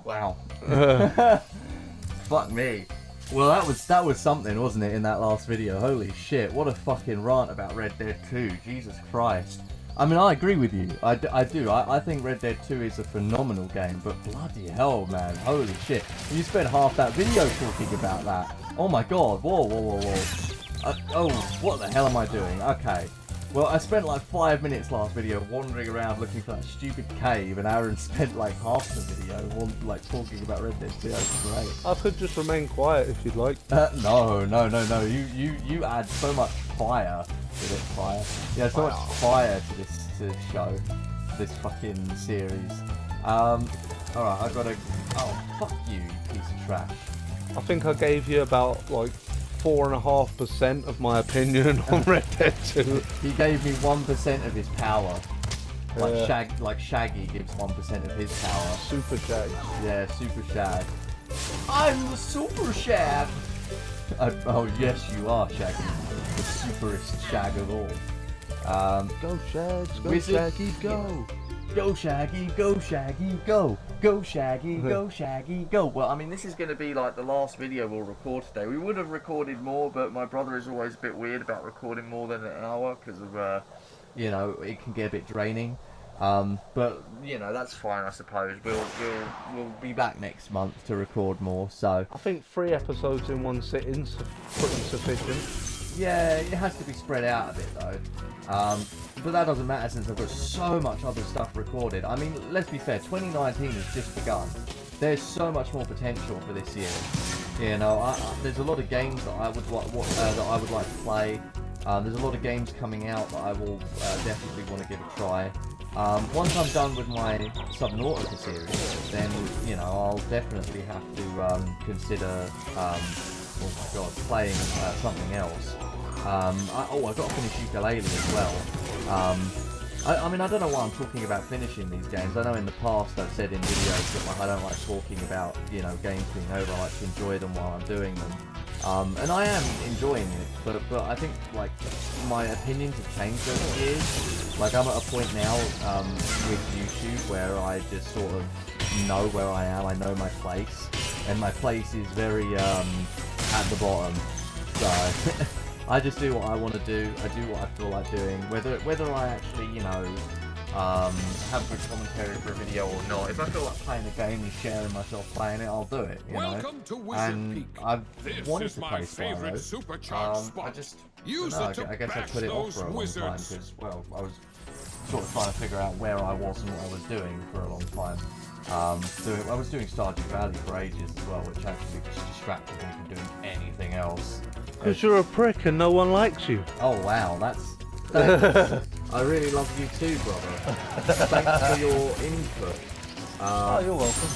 Wow. Fuck me. Well, that was something, wasn't it, in that last video? Holy shit, what a fucking rant about Red Dead 2. Jesus Christ. I mean, I agree with you. I do. I think Red Dead 2 is a phenomenal game, but bloody hell, man. Holy shit. You spent half that video talking about that. Oh my god. Whoa, whoa, whoa, whoa. Oh, what the hell am I doing? Okay. Well, I spent like 5 minutes last video wandering around looking for that stupid cave, and Aaron spent like half the video like talking about Red Dead 2. That's great. I could just remain quiet if you'd like. No. You add so much fire to this fire. Yeah, so much fire to this show, to this fucking series. Alright, I gotta. Oh, fuck you, you piece of trash. I think I gave you about like 4.5% of my opinion on Red Dead 2. He gave me 1% of his power. Like Shaggy gives 1% of his power. Super Shag. Yeah, Super Shag. I'm the Super Shag. Oh yes, you are Shaggy, the superest Shag of all. Go Shags, go Wizard. Shaggy, go. Go Shaggy, go Shaggy, go. Go Shaggy, go Shaggy, go. Well, I mean, this is going to be like the last video we'll record today. We would have recorded more, but my brother is always a bit weird about recording more than an hour because of, you know, it can get a bit draining. But you know, that's fine, I suppose. We'll be back next month to record more. So I think 3 episodes in one sitting's pretty sufficient. yeah, it has to be spread out a bit though. But that doesn't matter since I've got so much other stuff recorded. I mean, let's be fair, 2019 has just begun. There's so much more potential for this year. You know, there's a lot of games that I would like to play. There's a lot of games coming out that I will definitely want to give a try. Once I'm done with my Subnautica series, then, you know, I'll definitely have to consider, oh my god, playing something else. I've got to finish Ukulele as well. I mean, I don't know why I'm talking about finishing these games. I know in the past I've said in videos that like, I don't like talking about, you know, games being over. I like to enjoy them while I'm doing them. And I am enjoying it, but I think like my opinions have changed over the years. Like I'm at a point now with YouTube where I just sort of know where I am. I know my place, and my place is very at the bottom. So I just do what I want to do. I do what I feel like doing, whether I actually, you know, have good commentary for a video or not. If I feel like playing a game and sharing myself playing it, I'll do it. You know? And I've wanted to play Spyro. I just, I guess I put it off for a long time because, well, I was sort of trying to figure out where I was and what I was doing for a long time. I was doing Stardew Valley for ages as well, which actually just distracted me from doing anything else. Because you're a prick and no one likes you. Oh wow, thanks. I really love you too, brother. Thanks for your input. Oh, you're welcome.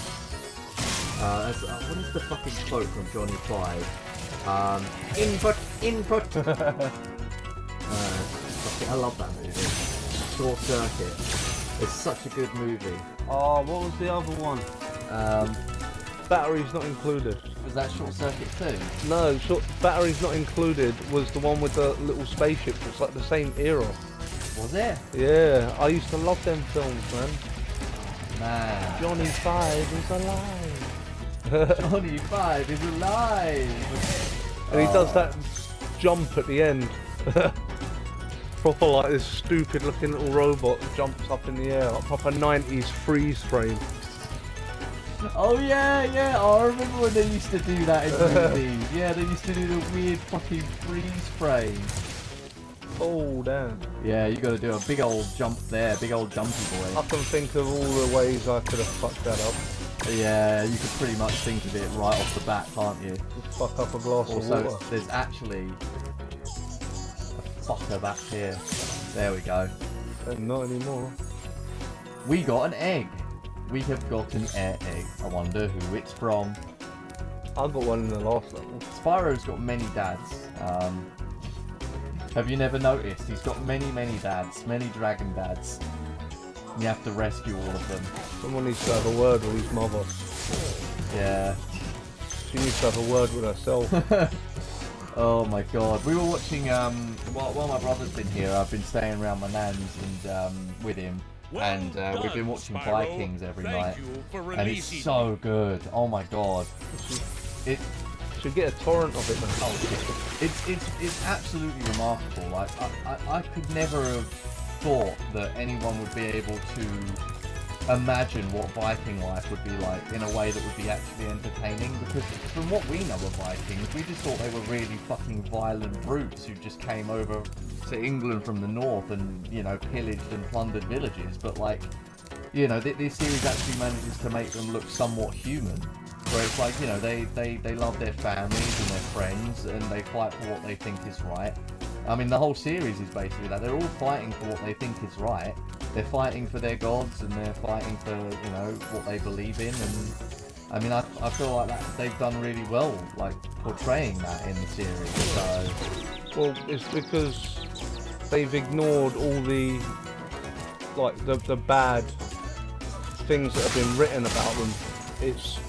What is the fucking quote from Johnny Five? Input. I love that movie. Short Circuit. It's such a good movie. Oh, what was the other one? Batteries not included. Was that Short Circuit too? No, Batteries not included was the one with the little spaceship. It's like the same era. Was it? Yeah, I used to love them films, man. Man. Johnny Five is alive. Johnny Five is alive. And he does that jump at the end. Proper like this stupid looking little robot that jumps up in the air, like proper 90s freeze frame. Oh yeah, I remember when they used to do that in movies. Yeah, they used to do the weird fucking freeze frame. Oh damn. Yeah, you gotta do a big old jump there, big old jumpy boy. I can think of all the ways I could have fucked that up. Yeah, you could pretty much think of it right off the bat, can't you? Just fuck up a glass of water. Also, there's actually a fucker back here. There we go. Not anymore. We got an egg. We have got an air egg. I wonder who it's from. I got one in the last level. Spyro's got many dads. Have you never noticed? He's got many dads, many dragon dads. You have to rescue all of them. Someone needs to have a word with his mother. Yeah. She needs to have a word with herself. Oh my god. We were watching, while my brother's been here, I've been staying around my nan's and with him. and we've been watching Spyro. Vikings every night, Thank you for and it's releasing so good. Oh my god, it Should get a torrent of it, man. it's absolutely remarkable. Like I could never have thought that anyone would be able to imagine what Viking life would be like in a way that would be actually entertaining, because from what we know of Vikings, we just thought they were really fucking violent brutes who just came over to England from the north and, you know, pillaged and plundered villages. But like, you know, this series actually manages to make them look somewhat human, where it's like, you know, they love their families and their friends, and they fight for what they think is right. I mean, the whole series is basically that. They're all fighting for what they think is right. They're fighting for their gods, and they're fighting for, you know, what they believe in. And I mean, I feel like that they've done really well, like, portraying that in the series. So, Well, it's because they've ignored all the, like, the bad things that have been written about them. It's,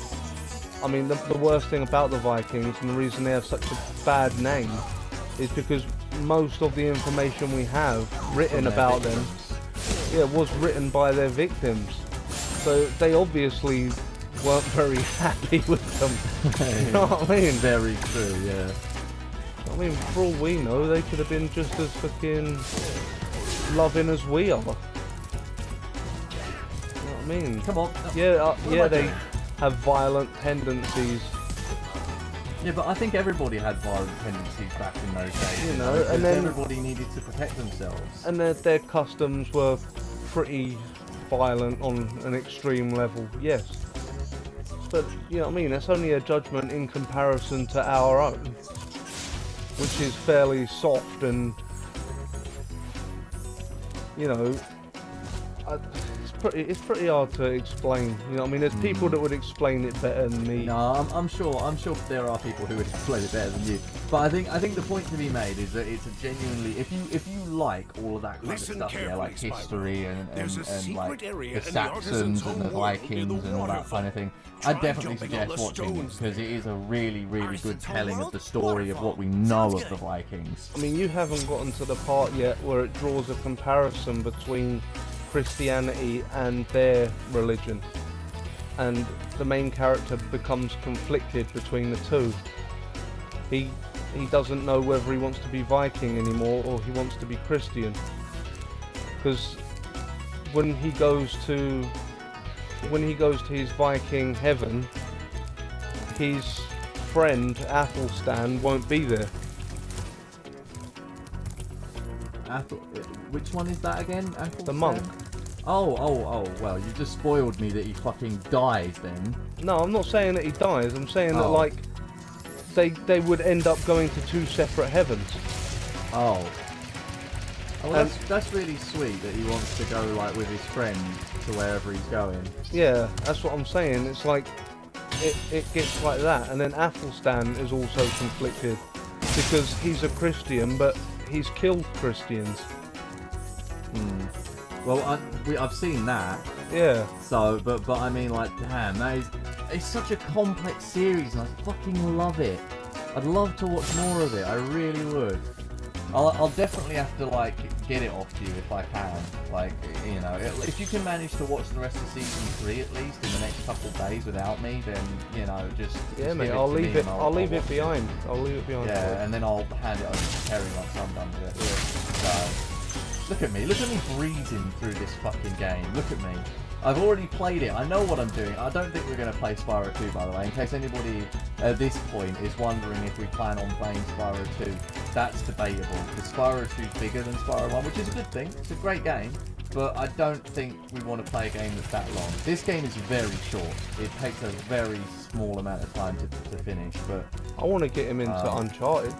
I mean, the worst thing about the Vikings, and the reason they have such a bad name, is because most of the information we have written about them, was written by their victims. So they obviously weren't very happy with them. You know what I mean? very true, yeah. I mean, for all we know, they could have been just as fucking loving as we are. You know what I mean? Come on. Yeah, What am I they doing? have violent tendencies. Yeah, but I think everybody had violent tendencies back in those days. You know, because and then- everybody needed to protect themselves. And their customs were pretty violent on an extreme level, yes. But, you know what I mean, that's only a judgment in comparison to our own, which is fairly soft and, you know, it's pretty hard to explain. You know what I mean, there's people that would explain it better than me. No, I'm sure there are people who would explain it better than you. But I think the point to be made is that it's a genuinely, if you like all of that kind Listen of stuff, yeah, carefully, like history and There's a like secret area the in the artisan's Saxons and the home world near Vikings the and all that waterfall. kind of thing, Try I'd definitely jumping on suggest the watching it, stones because it is a really good Artisan's home telling of world? the story of what we know Sounds of good. the Vikings. I mean, you haven't gotten to the part yet where it draws a comparison between Christianity and their religion, and the main character becomes conflicted between the two. He doesn't know whether he wants to be Viking anymore or he wants to be Christian, because when he goes to his Viking heaven, his friend Athelstan won't be there. Which one is that again? The monk. Oh, well, you just spoiled me that he fucking dies then. No, I'm not saying that he dies. I'm saying that, Oh. like, they would end up going to two separate heavens. Oh. Well, And- that's really sweet that he wants to go, like, with his friend to wherever he's going. Yeah, that's what I'm saying. It's like it gets like that, and then Athelstan is also conflicted because he's a Christian, but he's killed Christians. Well, I've seen that. Yeah. So, but I mean, like, damn, it's such a complex series, and I fucking love it. I'd love to watch more of it. I really would. I'll definitely have to, like, get it off to you if I can. Like, you know, if you can manage to watch the rest of season 3 at least in the next couple of days without me, then, you know, just Yeah, give mate. it I'll to leave me it. and I'll leave it watch behind. I'll leave it behind. Yeah, and then I'll hand it over to Terry once I'm done with it. So, look at me breezing through this fucking game. Look at me. I've already played it. I know what I'm doing. I don't think we're going to play Spyro 2, by the way. In case anybody at this point is wondering if we plan on playing Spyro 2, that's debatable. Because Spyro 2 is bigger than Spyro 1, which is a good thing. It's a great game. But I don't think we want to play a game that's that long. This game is very short. It takes a very small amount of time to finish. But I want to get him into Uncharted.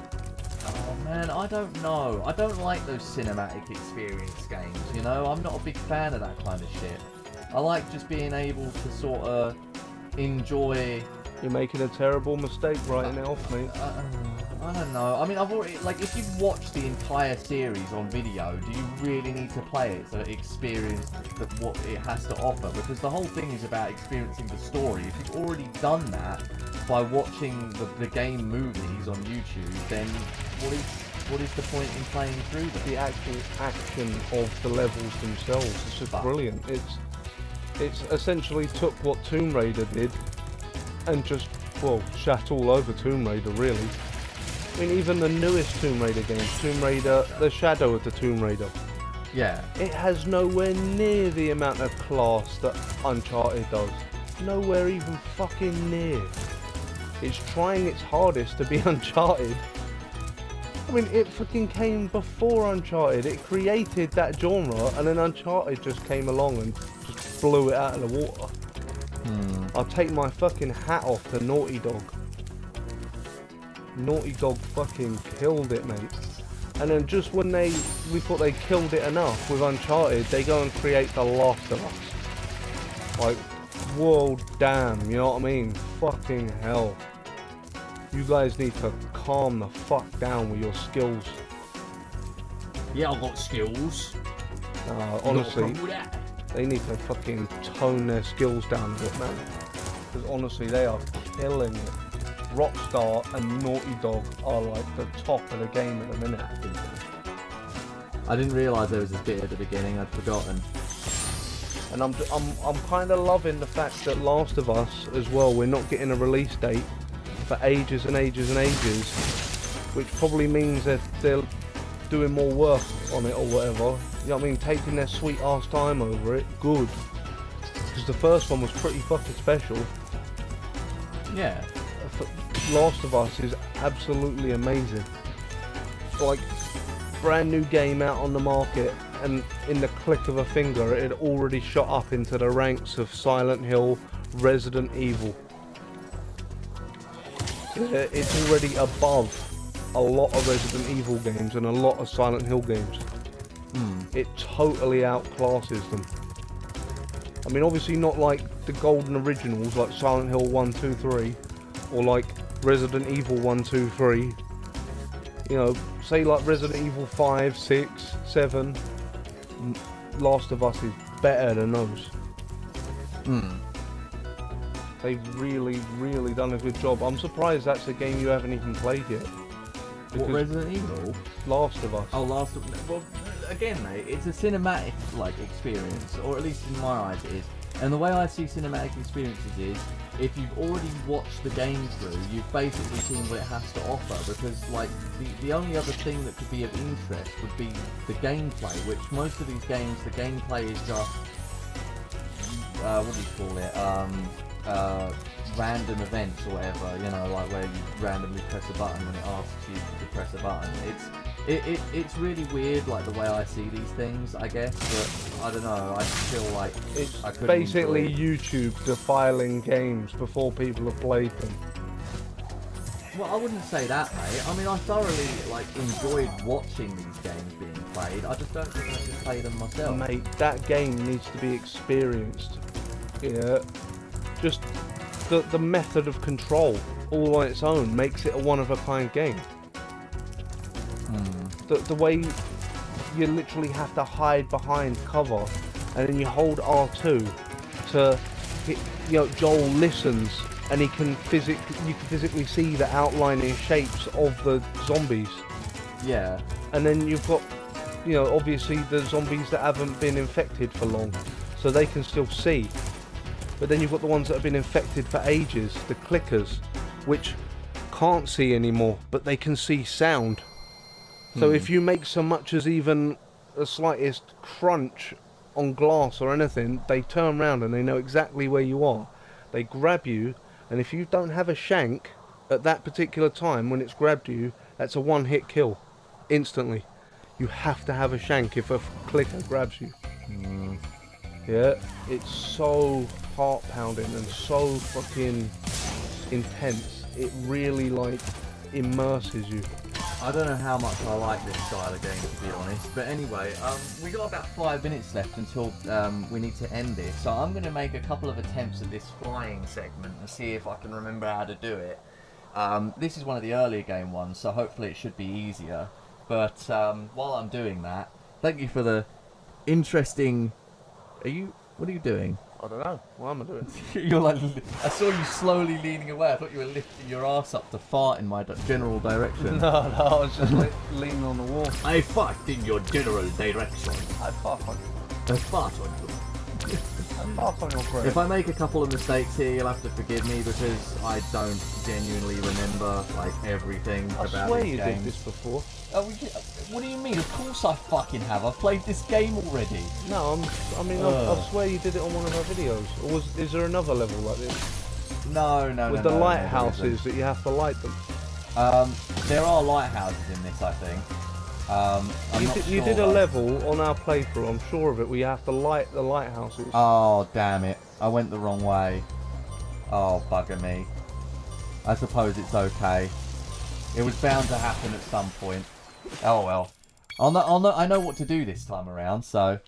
oh man, I don't know. I don't like those cinematic experience games, you know? I'm not a big fan of that kind of shit. I like just being able to sort of enjoy... You're making a terrible mistake writing it off, mate. I don't know. I mean, I've already... Like, if you've watched the entire series on video, do you really need to play it to experience what it has to offer? Because the whole thing is about experiencing the story. If you've already done that by watching the game movies on YouTube, then what is the point in playing through them? The actual action of the levels themselves is just brilliant. It's essentially took what Tomb Raider did and just, well, shat all over Tomb Raider, really. I mean, even the newest Tomb Raider game, Tomb Raider, The Shadow of the Tomb Raider. Yeah. It has nowhere near the amount of class that Uncharted does. Nowhere even fucking near. It's trying its hardest to be Uncharted. I mean, it fucking came before Uncharted. It created that genre, and then Uncharted just came along and just blew it out of the water. I'll take my fucking hat off to Naughty Dog. Naughty Dog fucking killed it, mate. And then just when we thought they killed it enough with Uncharted, they go and create The Last of Us. Like, whoa, damn, you know what I mean? Fucking hell. You guys need to calm the fuck down with your skills. Yeah, I've got skills. Honestly, they need to fucking tone their skills down a bit, man. Because honestly, they are killing it. Rockstar and Naughty Dog are like the top of the game at the minute. I didn't realise there was this bit at the beginning. I'd forgotten. And I'm kind of loving the fact that Last of Us as well. We're not getting a release date for ages and ages and ages, which probably means that they're doing more work on it or whatever. You know what I mean? Taking their sweet ass time over it. Good. Because the first one was pretty fucking special. Yeah. Last of Us is absolutely amazing. Like, brand new game out on the market, and in the click of a finger it had already shot up into the ranks of Silent Hill, Resident Evil. It's already above a lot of Resident Evil games and a lot of Silent Hill games. It totally outclasses them. I mean, obviously not like the golden originals like Silent Hill 1, 2, 3, or like Resident Evil 1, 2, 3. You know, say like Resident Evil 5, 6, 7. Last of Us is better than those. They've really, really done a good job. I'm surprised that's a game you haven't even played yet. What, Resident Evil? Last of Us. Oh, Last of Us. Well, again, mate, it's a cinematic like experience, or at least in my eyes it is. And the way I see cinematic experiences is, if you've already watched the game through, you've basically seen what it has to offer, because like the only other thing that could be of interest would be the gameplay, which most of these games, the gameplay is just what do you call it? Random events or whatever, you know, like where you randomly press a button when it asks you to press a button. It's really weird, like the way I see these things, I guess, but I don't know, I feel like it's I basically YouTube defiling games before people have played them. Well, I wouldn't say that, mate. I mean, I thoroughly like enjoyed watching these games being played. I just don't think I could play them myself. Mate, that game needs to be experienced. Yeah, just the method of control all on its own makes it a one-of-a-kind game. The way you literally have to hide behind cover, and then you hold R2 to, you know, Joel listens, and you can physically see the outlining shapes of the zombies. Yeah. And then you've got, you know, obviously the zombies that haven't been infected for long, so they can still see. But then you've got the ones that have been infected for ages, the clickers, which can't see anymore, but they can see sound. So if you make so much as even the slightest crunch on glass or anything, they turn around and they know exactly where you are. They grab you, and if you don't have a shank at that particular time when it's grabbed you, that's a one-hit kill, instantly. You have to have a shank if a clicker grabs you. Yeah, it's so heart-pounding and so fucking intense. It really, like, immerses you. I don't know how much I like this style of game, to be honest. But anyway, we got about 5 minutes left until we need to end this. So I'm going to make a couple of attempts at this flying segment and see if I can remember how to do it. This is one of the earlier game ones, so hopefully it should be easier. But while I'm doing that, thank you for the interesting... What are you doing? I don't know. What am I doing? You're like, I saw you slowly leaning away. I thought you were lifting your ass up to fart in my general direction. No, I was just leaning on the wall. I fart in your general direction. I fart on you. I fart on you. I fart on your brain. If I make a couple of mistakes here, you'll have to forgive me because I don't genuinely remember like everything about I swear these you games. did this before. Oh, what do you mean? Of course I fucking have. I've played this game already. No, I swear you did it on one of our videos. Or is there another level like this? No. With the lighthouses that you have to light them. There are lighthouses in this, I think. You did a level on our playthrough, I'm sure of it, where you have to light the lighthouses. Oh, damn it. I went the wrong way. Oh, bugger me. I suppose it's okay. It was bound to happen at some point. Oh, well. I know what to do this time around, so...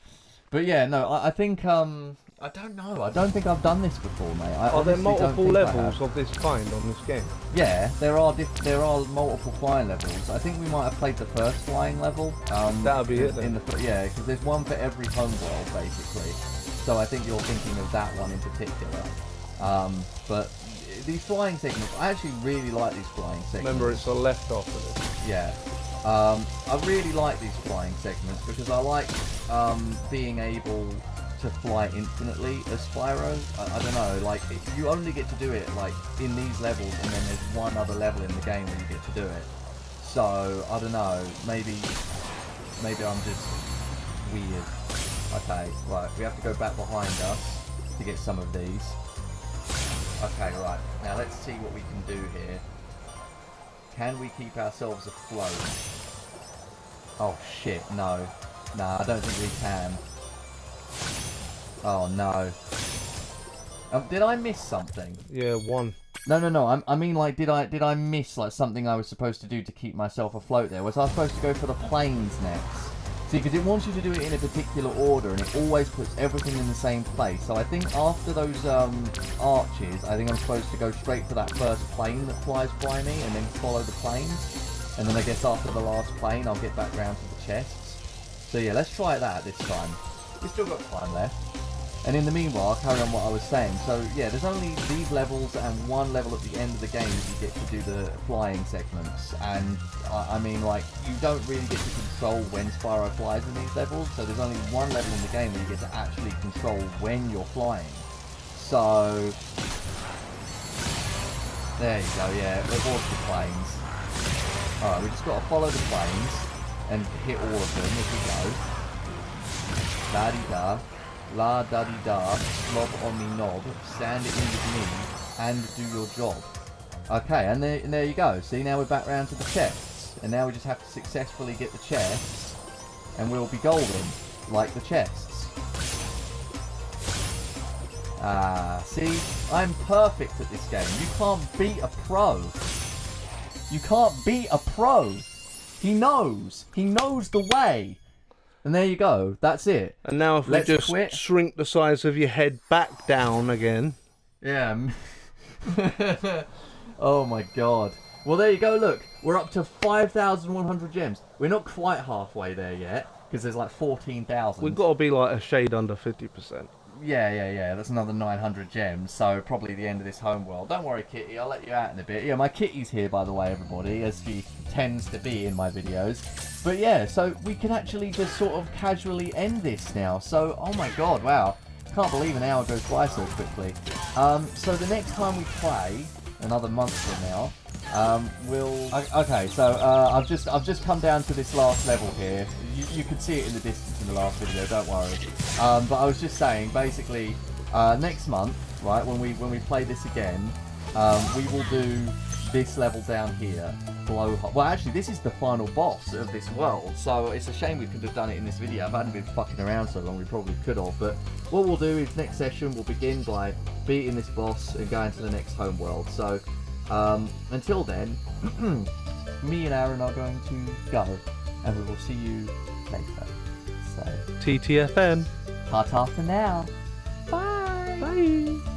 But yeah, no, I think, I don't know. I don't think I've done this before, mate. Are there multiple levels of this kind on this game? Yeah, there are multiple flying levels. I think we might have played the first flying level. That'll be it then. Yeah, because there's one for every homeworld, basically. So I think you're thinking of that one in particular. But these flying segments, I actually really like these flying segments. Remember, it's a left after this. Yeah. I really like these flying segments because I like being able to fly infinitely as Spyro. I don't know, like you only get to do it like in these levels, and then there's one other level in the game where you get to do it. So I don't know, maybe I'm just weird. Okay, right, we have to go back behind us to get some of these. Okay, right, now let's see what we can do here. Can we keep ourselves afloat? Oh shit, no. Nah, I don't think we can. Oh no. Did I miss something? Yeah, one. No. I mean, like, did I miss like something I was supposed to do to keep myself afloat there? Was I supposed to go for the planes next? See, because it wants you to do it in a particular order, and it always puts everything in the same place. So I think after those arches, I think I'm supposed to go straight for that first plane that flies by me, and then follow the planes. And then I guess after the last plane, I'll get back round to the chests. So yeah, let's try that this time. We've still got time left. And in the meanwhile, I'll carry on what I was saying. So yeah, there's only these levels and one level at the end of the game that you get to do the flying segments. And I mean, like, you don't really get to control when Spyro flies in these levels. So there's only one level in the game where you get to actually control when you're flying. So there you go. Yeah, it was the planes. All right, we just got to follow the planes and hit all of them as we go. La-di-da. La da di da, slob on me knob, stand it in with me, and do your job. Okay, and there you go. See, now we're back round to the chests, and now we just have to successfully get the chests, and we'll be golden, like the chests. Ah, see, I'm perfect at this game. You can't beat a pro. You can't beat a pro. He knows the way. And there you go. That's it. And now if we just shrink the size of your head back down again. Yeah. Oh my god. Well, there you go. Look, we're up to 5,100 gems. We're not quite halfway there yet, because there's like 14,000. We've got to be like a shade under 50%. Yeah. That's another 900 gems, so probably the end of this homeworld. Don't worry, Kitty, I'll let you out in a bit. Yeah, my Kitty's here, by the way, everybody, as she tends to be in my videos. But yeah, so we can actually just sort of casually end this now. So, oh my god, wow. Can't believe an hour goes by so quickly. So the next time we play, another month from now, Okay, so I've just come down to this last level here. You could see it in the distance in the last video, don't worry. But I was just saying, basically, next month, right, when we play this again, we will do this level down here, Blowhole. Well, actually, this is the final boss of this world, so it's a shame we could have done it in this video. If I hadn't been fucking around so long, we probably could have. But what we'll do is next session, we'll begin by beating this boss and going to the next homeworld. So, until then, me and Aaron are going to go, and we will see you later. So, TTFN. ta-ta for now. Bye. Bye.